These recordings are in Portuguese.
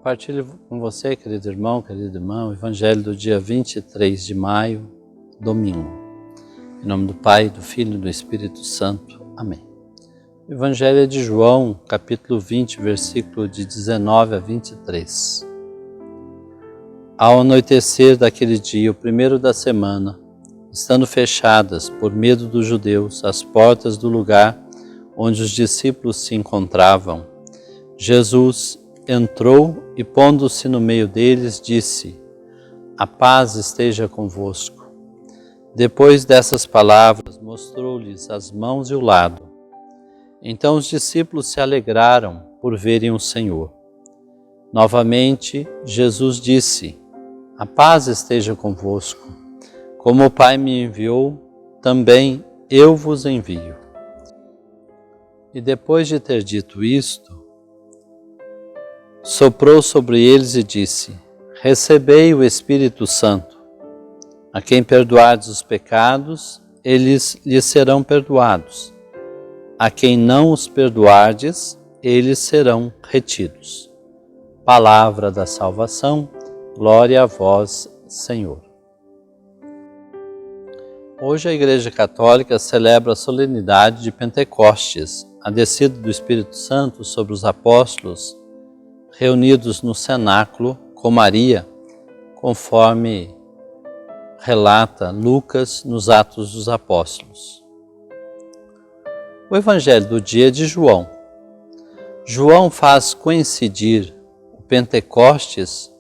Compartilho com você, querido irmão, querida irmã, o Evangelho do dia 23 de maio, domingo. Em nome do Pai, do Filho e do Espírito Santo. Amém. O Evangelho é de João, capítulo 20, versículo de 19 a 23. Ao anoitecer daquele dia, o primeiro da semana, estando fechadas, por medo dos judeus, as portas do lugar onde os discípulos se encontravam, Jesus entrou e, pondo-se no meio deles, disse: "A paz esteja convosco." Depois dessas palavras, mostrou-lhes as mãos e o lado. Então os discípulos se alegraram por verem o Senhor. Novamente, Jesus disse: "A paz esteja convosco. Como o Pai me enviou, também eu vos envio." E depois de ter dito isto, soprou sobre eles e disse: "Recebei o Espírito Santo. A quem perdoardes os pecados, eles lhes serão perdoados. A quem não os perdoardes, eles serão retidos." Palavra da salvação, glória a vós, Senhor. Hoje a Igreja Católica celebra a solenidade de Pentecostes, a descida do Espírito Santo sobre os apóstolos reunidos no cenáculo com Maria, conforme relata Lucas nos Atos dos Apóstolos. O Evangelho do dia é de João. João faz coincidir o Pentecostes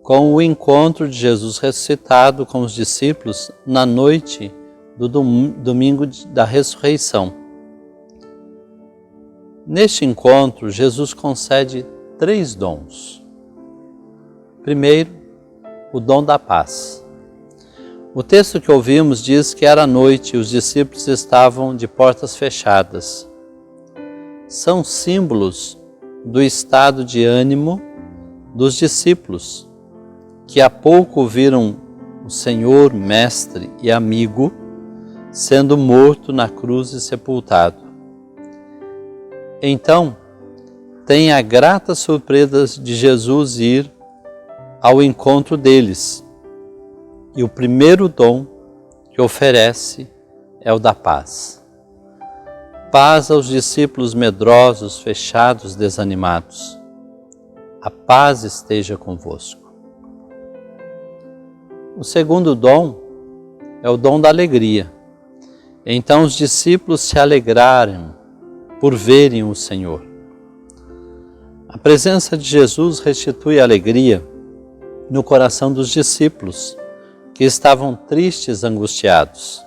com o encontro de Jesus ressuscitado com os discípulos na noite do domingo da ressurreição. Neste encontro, Jesus concede 3 dons. Primeiro, o dom da paz. O texto que ouvimos diz que era noite e os discípulos estavam de portas fechadas. São símbolos do estado de ânimo dos discípulos, que há pouco viram o Senhor, mestre e amigo, sendo morto na cruz e sepultado. Então, tem a grata surpresa de Jesus ir ao encontro deles. E o primeiro dom que oferece é o da paz. Paz aos discípulos medrosos, fechados, desanimados. A paz esteja convosco. O segundo dom é o dom da alegria. Então os discípulos se alegraram por verem o Senhor. A presença de Jesus restitui alegria no coração dos discípulos, que estavam tristes, angustiados.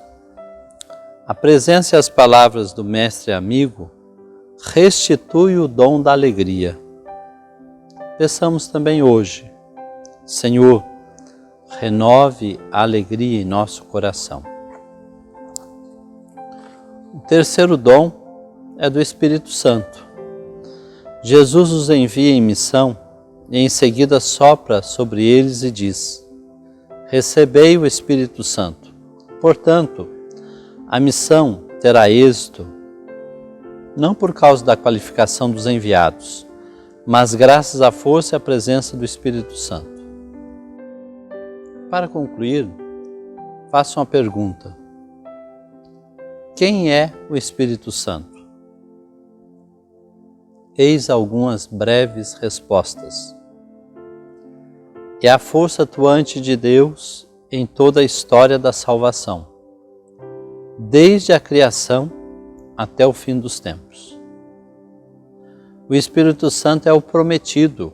A presença e as palavras do Mestre amigo restitui o dom da alegria. Peçamos também hoje: Senhor, renove a alegria em nosso coração. O terceiro dom é do Espírito Santo. Jesus os envia em missão e em seguida sopra sobre eles e diz: "Recebei o Espírito Santo." Portanto, a missão terá êxito não por causa da qualificação dos enviados, mas graças à força e à presença do Espírito Santo. Para concluir, faço uma pergunta: quem é o Espírito Santo? Eis algumas breves respostas. É a força atuante de Deus em toda a história da salvação, desde a criação até o fim dos tempos. O Espírito Santo é o prometido.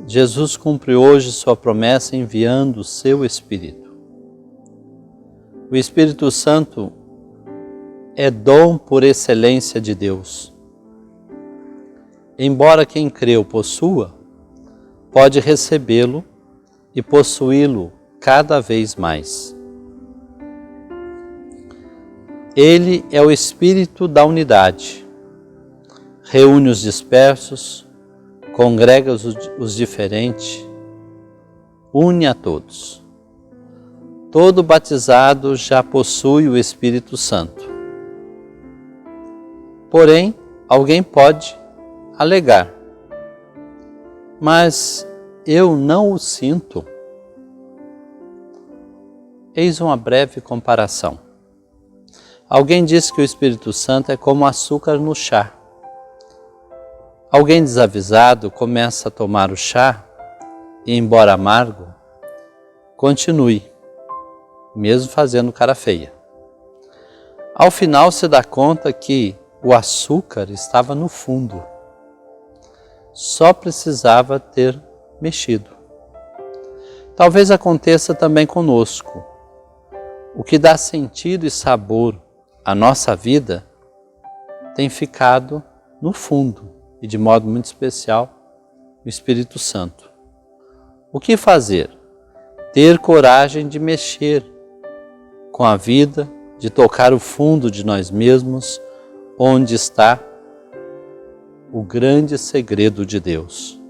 Jesus cumpre hoje sua promessa enviando o seu Espírito. O Espírito Santo é dom por excelência de Deus. Embora quem crê o possua, pode recebê-lo e possuí-lo cada vez mais. Ele é o Espírito da unidade. Reúne os dispersos, congrega os diferentes, une a todos. Todo batizado já possui o Espírito Santo. Porém, alguém pode alegar: "Mas eu não o sinto. Eis uma breve comparação. Alguém diz que o Espírito Santo é como açúcar no chá. Alguém desavisado começa a tomar o chá e, embora amargo, continue, mesmo fazendo cara feia. Ao final se dá conta que o açúcar estava no fundo. Só precisava ter mexido. Talvez aconteça também conosco. O que dá sentido e sabor à nossa vida tem ficado no fundo e de modo muito especial o Espírito Santo. O que fazer? Ter coragem de mexer com a vida, de tocar o fundo de nós mesmos, onde está o grande segredo de Deus.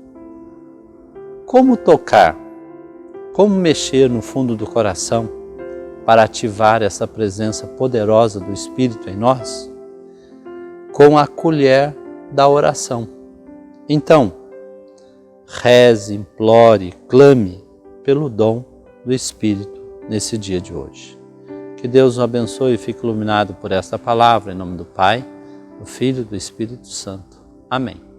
Como tocar? Como mexer no fundo do coração para ativar essa presença poderosa do Espírito em nós? Com a colher da oração. Então, reze, implore, clame pelo dom do Espírito nesse dia de hoje. Que Deus o abençoe e fique iluminado por esta palavra, em nome do Pai, do Filho e do Espírito Santo. Amém.